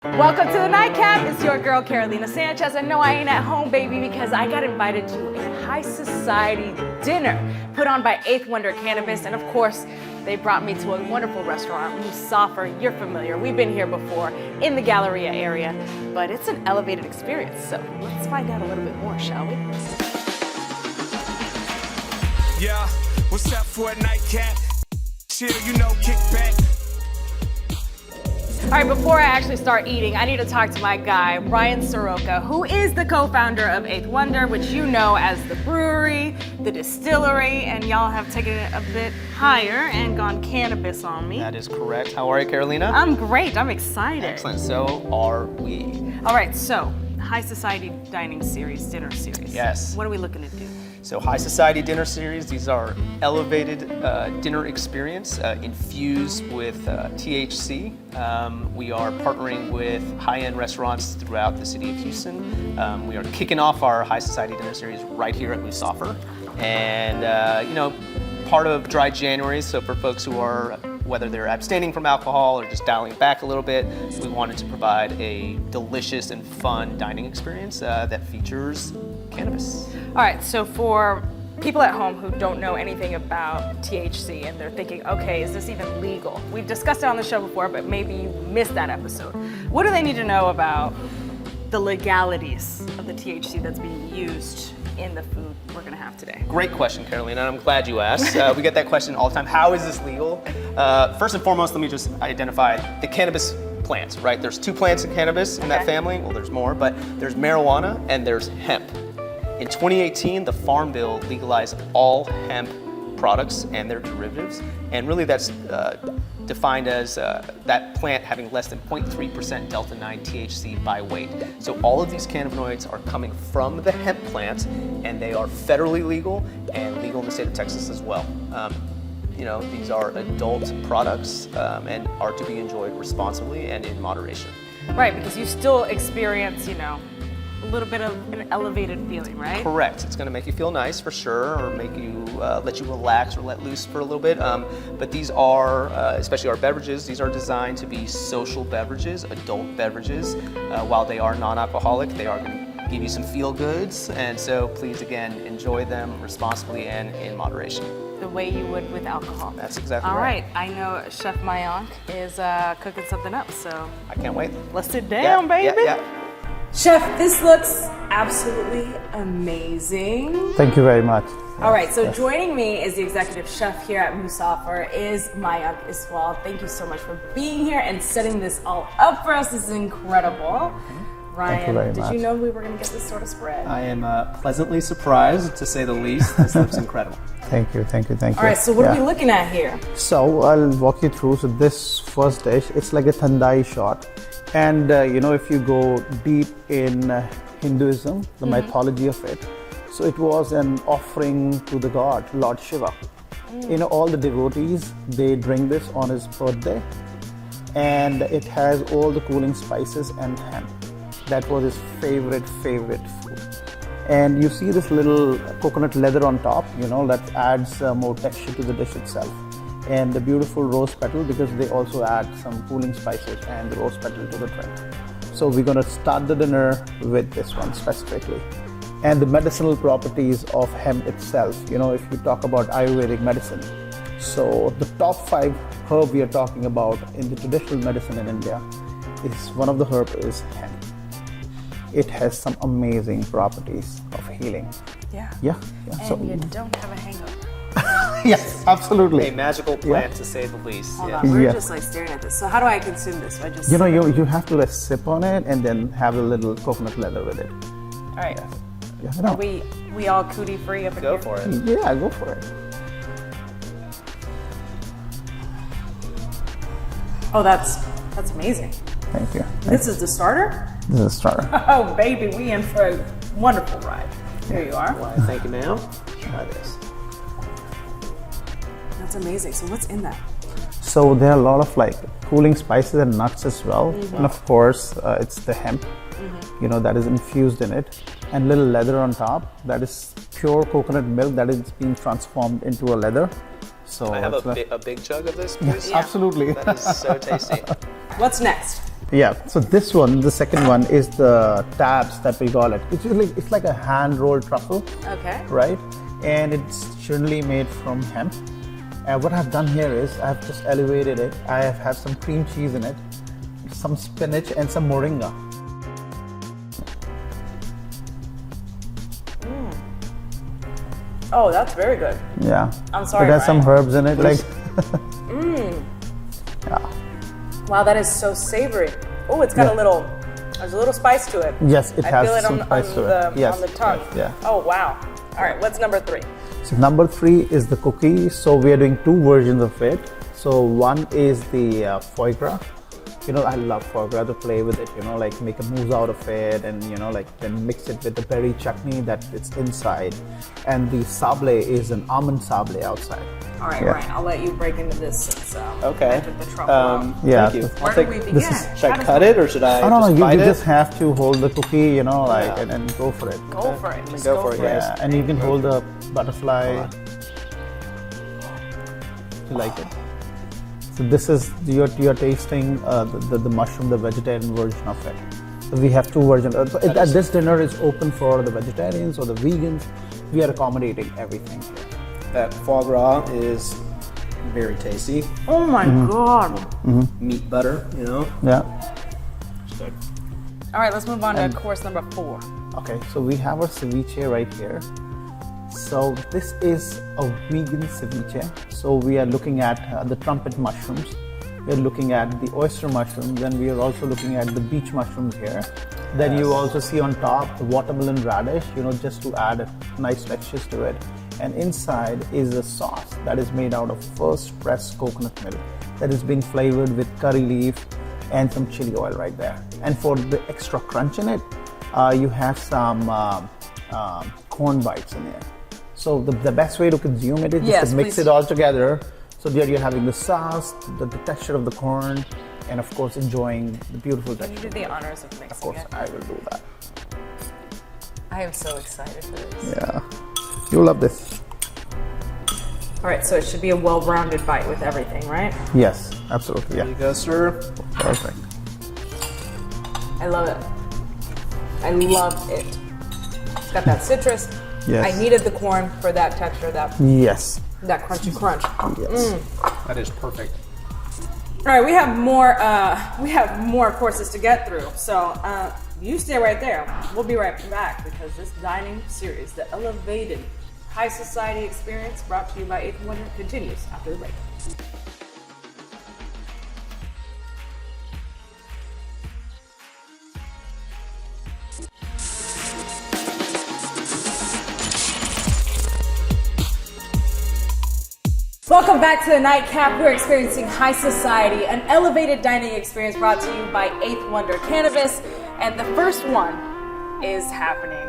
Welcome to the Nightcap. It's your girl, Carolina Sanchez. And no, I ain't at home, baby, because I got invited to a high society dinner put on by Eighth Wonder Cannabis. And of course, they brought me to a wonderful restaurant, Musaafer. You're familiar. We've been here before in the Galleria area, but it's an elevated experience. So let's find out a little bit more, shall we? Yeah, what's up for a nightcap? Chill, you know, kick back. All right, before I actually start eating, I need to talk to my guy, Ryan Soroka, who is the co-founder of Eighth Wonder, which you know as the brewery, the distillery, and y'all have taken it a bit higher and gone cannabis on me. That is correct. How are you, Carolina? I'm great, I'm excited. Excellent, so are we. All right, so High Society Dining Series, Dinner Series. Yes. What are we looking to do? So High Society Dinner Series, these are elevated dinner experience infused with THC. We are partnering with high-end restaurants throughout the city of Houston. We are kicking off our High Society Dinner Series right here at Musaafer. And, you know, part of Dry January, so for folks who are, whether they're abstaining from alcohol or just dialing back a little bit, we wanted to provide a delicious and fun dining experience that features cannabis. All right, so for people at home who don't know anything about THC and they're thinking, okay, is this even legal? We've discussed it on the show before, but maybe you missed that episode. What do they need to know about the legalities of the THC that's being used in the food we're gonna have today? Great question, Carolina, and I'm glad you asked. We get that question all the time. How is this legal? First and foremost, let me just identify the cannabis plants, right? There's two plants in cannabis in that family. Well, there's more, but there's marijuana and there's hemp. In 2018, the Farm Bill legalized all hemp products and their derivatives, and really that's defined as that plant having less than 0.3% delta-9 THC by weight. So all of these cannabinoids are coming from the hemp plant, and they are federally legal and legal in the state of Texas as well. You know, these are adult products and are to be enjoyed responsibly and in moderation. Right, because you still experience, you know, a little bit of an elevated feeling, right? Correct. It's going to make you feel nice for sure, or make you let you relax or let loose for a little bit. But these are, especially our beverages, these are designed to be social beverages, adult beverages. While they are non-alcoholic, they are going to give you some feel goods, and so please again enjoy them responsibly and in moderation. The way you would with alcohol. That's exactly All right. right, I know Chef Mayank is cooking something up, so I can't wait. let's sit down, baby. Yeah. Chef, this looks absolutely amazing. Thank you very much. All right, so joining me is the executive chef here at Musaafer is Mayank Iswal. Thank you so much for being here and setting this all up for us. This is incredible. Ryan, did you know we were going to get this sort of spread? I am pleasantly surprised, to say the least. This looks incredible. Thank you. All right, so what are we looking at here? So I'll walk you through. So this first dish, it's like a thandai shot. And you know, if you go deep in Hinduism, the mythology of it, so it was an offering to the god, Lord Shiva. You know, all the devotees, they drink this on his birthday, and it has all the cooling spices and hemp. That was his favorite food. And you see this little coconut leather on top, you know, that adds more texture to the dish itself. And the beautiful rose petal, because they also add some cooling spices and the rose petal to the drink. So we're going to start the dinner with this one specifically. And the medicinal properties of hemp itself, you know, if you talk about Ayurvedic medicine. So the top 5 herb we are talking about in the traditional medicine in India is one of the herb is hemp. It has some amazing properties of healing. Yeah. And you don't have a hangover. Yes, absolutely. A magical plant, to say the least. Hold on, we're just like staring at this. So how do I consume this? I just you know, you have to sip on it and then have a little coconut leather with it. All right. Yeah, you know. Are we all cootie free up in here? Go for it. Yeah, go for it. Oh, that's amazing. Thank you. This is the starter? This is a starter. Oh, baby, we in for a wonderful ride. Here you are. Why, thank you, ma'am. Try this. That's amazing. So what's in that? So there are a lot of like cooling spices and nuts as well. And of course, it's the hemp, you know, that is infused in it. And little leather on top. That is pure coconut milk that is being transformed into a leather. So I have it's a big chug of this, please. Yeah. absolutely. That is so tasty. What's next? Yeah, so this one, the second one, is the tabs that we call it. It's like a hand rolled truffle, Okay. right? And it's generally made from hemp. And what I've done here is I've just elevated it. I have had some cream cheese in it, some spinach, and some moringa. Oh, that's very good. Yeah. I'm sorry, It has some Ryan. herbs in it, like. Wow, that is so savory. Oh, it's got there's a little spice to it. Yes, it I has feel it some on, spice on to the, it. Yes, on the tongue. yes, yeah. Oh, wow. All right, what's number 3? So number 3 is the cookie. So we are doing 2 versions of it. So one is the foie gras. You know, I love foie gras to play with it, you know, like make a mousse out of it and, you know, like then mix it with the berry chutney that it's inside. And the sablé is an almond sablé outside. All right, Yeah. Ryan, I'll let you break into this since I Okay. took the truffle out. Yeah. Thank you. Where do we begin? Should I cut it or should I I don't know, just you bite it? just have to hold the cookie, you know, like, Yeah. and then go for it. Go for it. Just go for it, guys. Yeah, and you can hold the butterfly. You like it? So this is you're tasting the mushroom, the vegetarian version of it. So we have 2 versions. This dinner is open for the vegetarians or the vegans. We are accommodating everything here. That foie gras is very tasty. Oh my God. Meat butter, you know. Yeah. All right, let's move on to course number 4. Okay, so we have our ceviche right here. So this is a vegan ceviche. So we are looking at the trumpet mushrooms. We are looking at the oyster mushrooms, and we are also looking at the beach mushrooms here. Then you also see on top the watermelon radish, you know, just to add nice textures to it. And inside is a sauce that is made out of first pressed coconut milk that is being flavored with curry leaf and some chili oil right there. And for the extra crunch in it, you have some corn bites in there. So the best way to consume it is just to mix please. it all together. So there you're having the sauce, the texture of the corn, and of course enjoying the beautiful Can you texture. do the honors of Of mixing course, it? I will do that. I am so excited for this. Yeah, you'll love this. All right, so it should be a well-rounded bite with everything, right? Yes, absolutely. There Yeah, you go, sir. perfect. I love it. I love it. It's got that citrus. Yes. I needed the corn for that texture, that Yes. crunchy crunch. Yes. That is perfect. All right, we have more courses to get through. So you stay right there. We'll be right back because this dining series, the elevated high society experience brought to you by 8th Wonder, continues after the break. Welcome back to the Nightcap. We're experiencing high society, an elevated dining experience brought to you by 8th Wonder Cannabis. And the first one is happening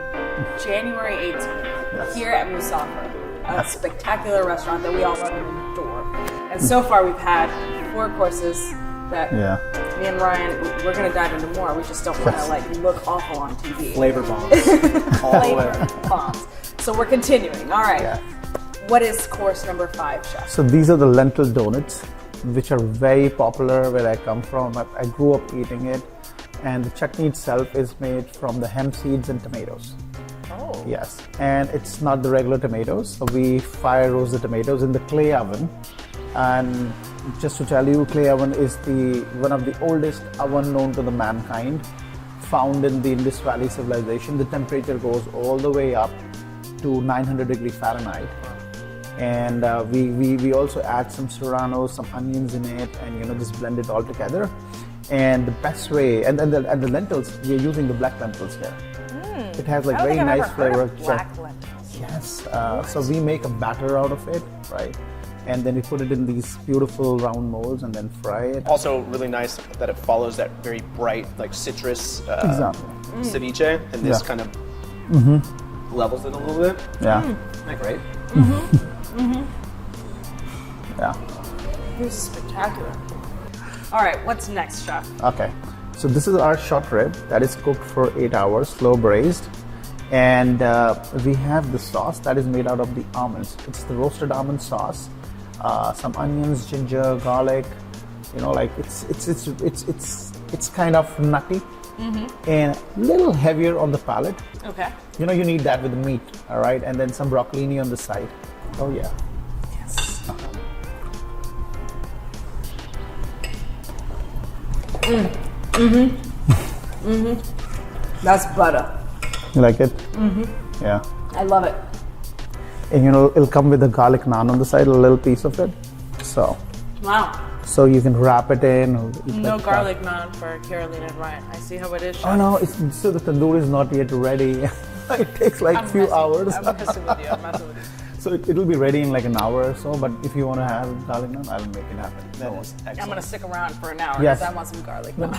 January 18th here at Musaafer, a spectacular restaurant that we all love and adore. And so far we've had 4 courses that Yeah. me and Ryan, we're going to dive into more. We just don't want to look awful on TV. Flavor bombs. All the way. Flavor bombs. So we're continuing. All right. Yeah. What is course number 5, Chef? So these are the lentil donuts, which are very popular where I come from. I grew up eating it, and the chutney itself is made from the hemp seeds and tomatoes. Oh. Yes, and it's not the regular tomatoes. So we fire roast the tomatoes in the clay oven. And just to tell you, clay oven is one of the oldest oven known to the mankind, found in the Indus Valley civilization. The temperature goes all the way up to 900 degrees Fahrenheit. And we also add some serrano, some onions in it, and just blend it all together. And the best way, and the lentils, we're using the black lentils here. It has like I don't very think I've nice ever heard flavor. of black lentils. Yes. So we make a batter out of it, right? And then we put it in these beautiful round molds and then fry it. Also, really nice that it follows that very bright, like citrus Exactly. ceviche, and this Yeah. kind of levels it a little bit. Yeah. Isn't that great? Yeah. This is spectacular. All right, what's next, Chef? Okay, so this is our short rib that is cooked for 8 hours, slow braised, and we have the sauce that is made out of the almonds. It's the roasted almond sauce. some onions, ginger, garlic. You know, like it's kind of nutty and a little heavier on the palate. Okay. You know, you need that with the meat, all right? And then some broccolini on the side. Oh yeah. Yes. That's butter. You like it? Yeah. I love it. And you know, it'll come with a garlic naan on the side, a little piece of it. So Wow. you can wrap it in. Or eat No like garlic naan for Carolina and Ryan. I see how it is. That. Oh no, so the tandoor is not yet ready. It takes like a few hours. I'm messing with you. I'm messing with you. So it'll be ready in like an hour or so, but if you want to have garlic naan, I will make it happen. That is I'm excellent. gonna stick around for an hour Yes. because I want some garlic naan.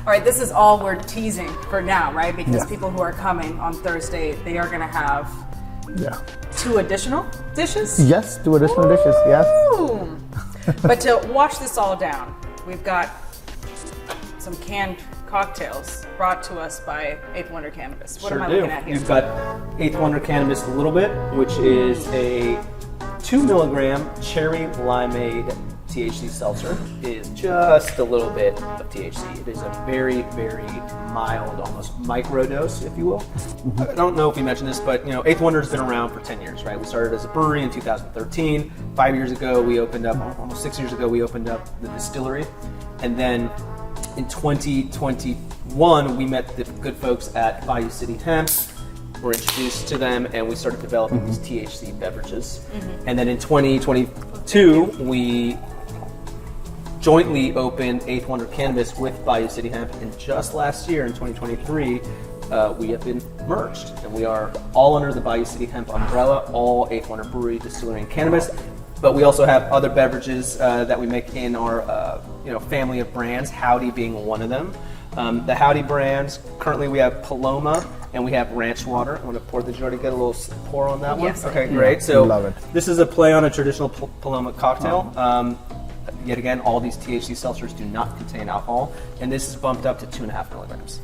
All right, this is all we're teasing for now, right? Because Yeah. people who are coming on Thursday, they are gonna have Yeah. 2 additional dishes. Yes, 2 additional dishes, yes. Ooh. But to wash this all down, we've got some canned cocktails brought to us by Eighth Wonder Cannabis. What am I looking at here? You've got Eighth Wonder Cannabis a little bit, which is a 2 milligram cherry limeade THC seltzer. It is just a little bit of THC. It is a very, very mild, almost micro dose, if you will. I don't know if we mentioned this, but you know, Eighth Wonder has been around for 10 years, right? We started as a brewery in 2013. 5 years ago, we opened up, almost 6 years ago, we opened up the distillery. And then in 2021, we met the good folks at Bayou City Hemp. Were introduced to them, and we started developing these THC beverages. And then in 2022, we jointly opened Eighth Wonder Cannabis with Bayou City Hemp, and just last year in 2023, we have been merged, and we are all under the Bayou City Hemp umbrella, all Eighth Wonder Brewery, Distillery, and Cannabis. But we also have other beverages that we make in our family of brands, Howdy being one of them. The Howdy brands, currently we have Paloma and we have Ranch Water. I want to pour, did you already get a little pour on that Yes, one? I Okay, did. great. So Love it. this is a play on a traditional Paloma cocktail. Yet again, all these THC seltzers do not contain alcohol, and this is bumped up to 2.5 milligrams.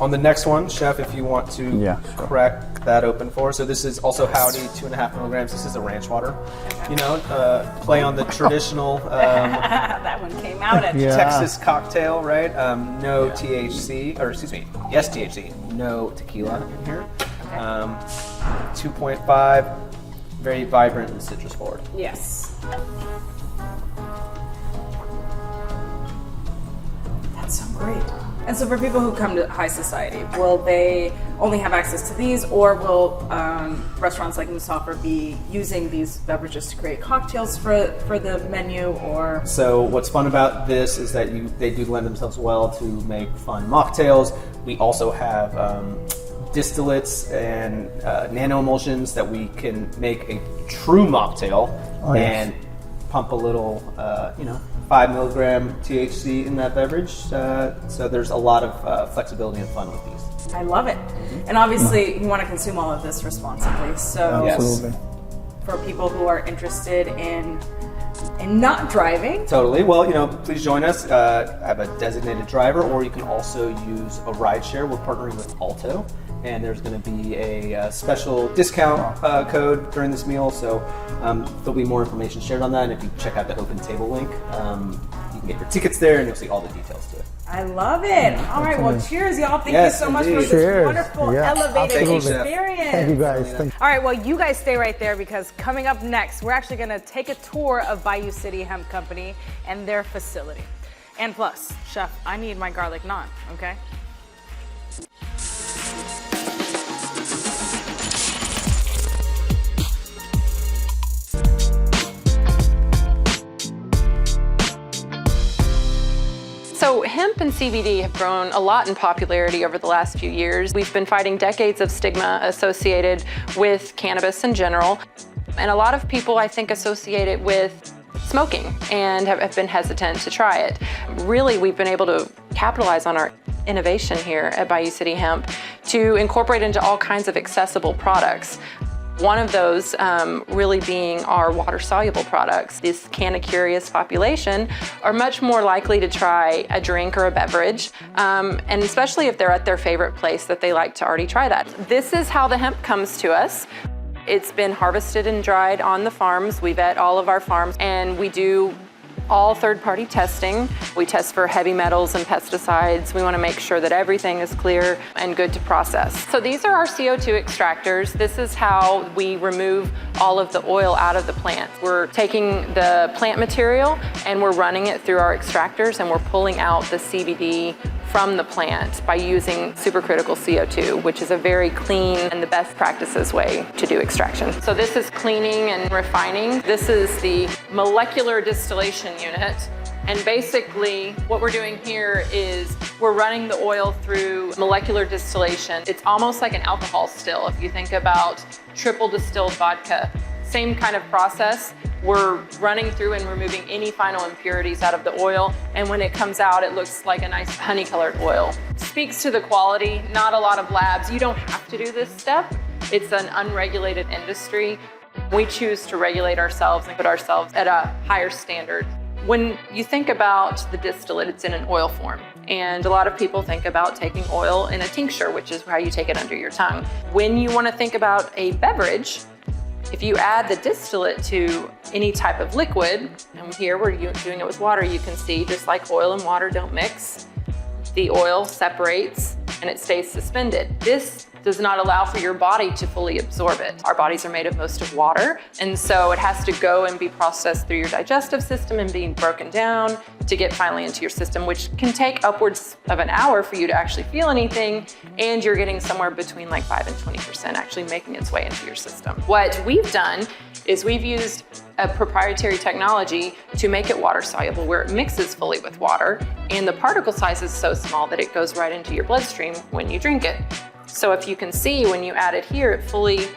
On the next one, Chef, if you want to Yeah, sure. crack that open for us. So this is also Howdy, 2.5 milligrams. This is a ranch water. You know, play on the traditional That one came out at Yeah. Texas cocktail, right? No THC, or excuse me, yes THC, no tequila in here. 2.5, very vibrant and citrus forward. Yes. That's so great. And so for people who come to high society, will they only have access to these, or will restaurants like Musaafer be using these beverages to create cocktails for the menu, or? So what's fun about this is that they do lend themselves well to make fun mocktails. We also have distillates and nano emulsions that we can make a true mocktail and pump a little, 5 milligram THC in that beverage. So there's a lot of flexibility and fun with these. I love it. And obviously you want to consume all of this responsibly. So Yes. Absolutely. for people who are interested in not driving, Totally. Well, please join us. I have a designated driver, or you can also use a ride share. We're partnering with Alto, and there's going to be a special discount code during this meal. So there'll be more information shared on that. And if you check out the Open Table link, you can get your tickets there, and you'll see all the details to it. I love it. All right, well, cheers, y'all. Thank Yes, you so much for indeed. this Cheers. wonderful, Yeah, elevated thank you, Chef. experience. Thank you guys. Thank All right, well, you guys stay right there because coming up next, we're actually going to take a tour of Bayou City Hemp Company and their facility. And plus, Chef, I need my garlic naan, okay? So hemp and CBD have grown a lot in popularity over the last few years. We've been fighting decades of stigma associated with cannabis in general. And a lot of people, I think, associate it with smoking and have been hesitant to try it. Really, we've been able to capitalize on our innovation here at Bayou City Hemp to incorporate into all kinds of accessible products. One of those really being our water-soluble products. This canna-curious population are much more likely to try a drink or a beverage, and especially if they're at their favorite place that they like to already try that. This is how the hemp comes to us. It's been harvested and dried on the farms. We vet all of our farms, and we do all third-party testing. We test for heavy metals and pesticides. We want to make sure that everything is clear and good to process. So these are our CO2 extractors. This is how we remove all of the oil out of the plant. We're taking the plant material and we're running it through our extractors, and we're pulling out the CBD from the plant by using supercritical CO2, which is a very clean and the best practices way to do extraction. So this is cleaning and refining. This is the molecular distillation unit. And basically what we're doing here is we're running the oil through molecular distillation. It's almost like an alcohol still. If you think about triple distilled vodka, same kind of process. We're running through and removing any final impurities out of the oil, and when it comes out, it looks like a nice honey-colored oil. Speaks to the quality. Not a lot of labs. You don't have to do this step. It's an unregulated industry. We choose to regulate ourselves and put ourselves at a higher standard. When you think about the distillate, it's in an oil form. And a lot of people think about taking oil in a tincture, which is how you take it under your tongue. When you want to think about a beverage, if you add the distillate to any type of liquid, and here we're doing it with water, you can see just like oil and water don't mix, the oil separates and it stays suspended. This does not allow for your body to fully absorb it. Our bodies are made of most of water, and so it has to go and be processed through your digestive system and being broken down to get finally into your system, which can take upwards of an hour for you to actually feel anything, and you're getting somewhere between like 5 and 20% actually making its way into your system. What we've done is we've used a proprietary technology to make it water soluble, where it mixes fully with water, and the particle size is so small that it goes right into your bloodstream when you drink it. So if you can see, when you add it here, it fully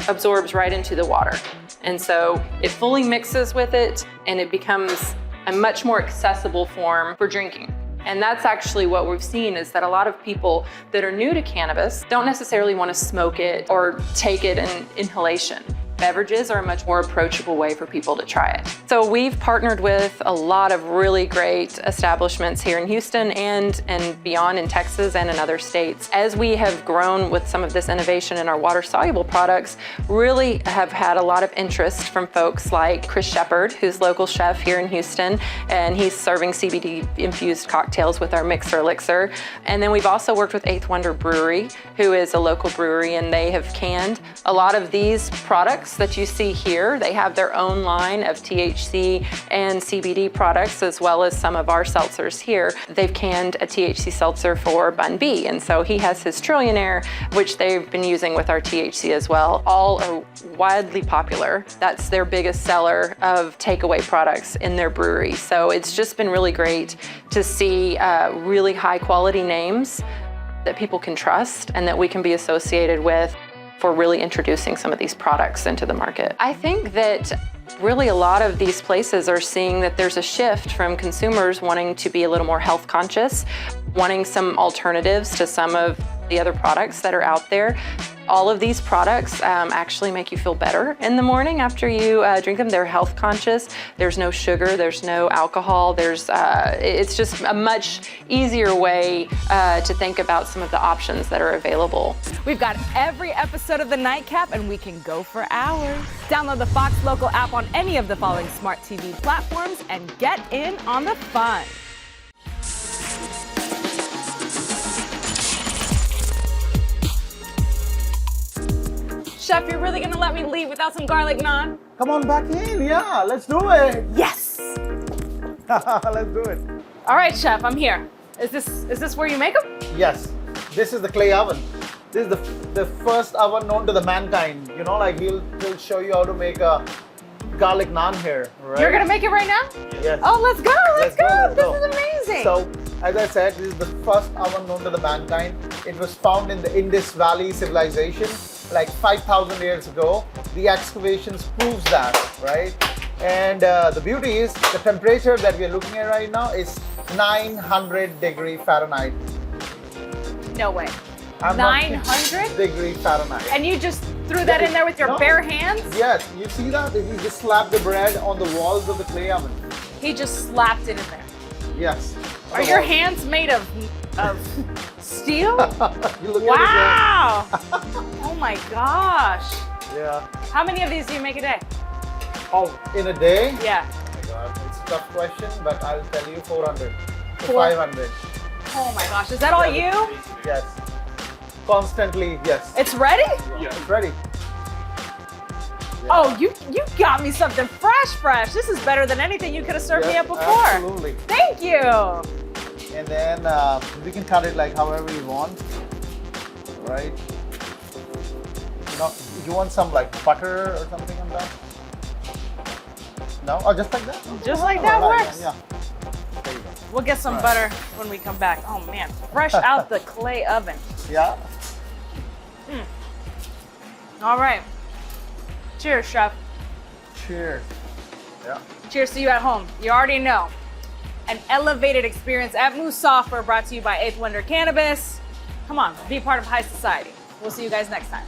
absorbs right into the water. And so it fully mixes with it, and it becomes a much more accessible form for drinking. And that's actually what we've seen, is that a lot of people that are new to cannabis don't necessarily want to smoke it or take it in inhalation. Beverages are a much more approachable way for people to try it. So we've partnered with a lot of really great establishments here in Houston and beyond, in Texas and in other states. As we have grown with some of this innovation in our water-soluble products, really have had a lot of interest from folks like Chris Shepard, who's local chef here in Houston, and he's serving CBD-infused cocktails with our Mixer Elixir. And then we've also worked with Eighth Wonder Brewery, who is a local brewery, and they have canned a lot of these products that you see here. They have their own line of THC and CBD products, as well as some of our seltzers here. They've canned a THC seltzer for Bun B, and so he has his Trillionaire, which they've been using with our THC as well. All are widely popular. That's their biggest seller of takeaway products in their brewery. So it's just been really great to see really high quality names that people can trust and that we can be associated with for really introducing some of these products into the market. I think that really a lot of these places are seeing that there's a shift from consumers wanting to be a little more health conscious, wanting some alternatives to some of the other products that are out there. All of these products actually make you feel better in the morning after you drink them. They're health conscious. There's no sugar, there's no alcohol. It's just a much easier way to think about some of the options that are available. We've got every episode of The Nightcap, and we can go for hours. Download the Fox Local app on any of the following smart TV platforms and get in on the fun. Chef, you're really gonna let me leave without some garlic naan? Come on back in, yeah, let's do it. Yes! Let's do it. All right, Chef, I'm here. Is this where you make them? Yes, this is the clay oven. This is the first oven known to the mankind. You know, like he'll show you how to make a garlic naan here, right? You're gonna make it right now? Yes. Oh, let's go, let's go. This is amazing. So, as I said, this is the first oven known to the mankind. It was found in the Indus Valley civilization, like 5,000 years ago. The excavations proves that, right? And the beauty is the temperature that we're looking at right now is 900 degree Fahrenheit. No way. 900 degree Fahrenheit. And you just threw that in there with your bare hands? Yes, you see that? He just slapped the bread on the walls of the clay oven. He just slapped it in there. Yes. Are your hands made of steel? You look Wow! Oh my gosh. at it. Yeah. How many of these do you make a day? Oh, in a day? Yeah. Oh my God, it's a tough question, but I'll tell you 400 to 500. Oh my gosh, is that all you? Yes. Constantly, yes. It's ready? It's ready. Oh, you got me something fresh. This is better than anything you could have served me Yes, up before. absolutely. Thank you. And then we can cut it like however you want, right? You want some like butter or something on that? No? Oh, just like that? Just like that works. Yeah. There you go. We'll get some butter when we come back. Oh man, fresh out the clay oven. Yeah. All right. Cheers, chef. Cheers. Yeah. Cheers to you at home. You already know. An elevated experience at Musaafer, brought to you by 8th Wonder Cannabis. Come on, be part of high society. We'll see you guys next time.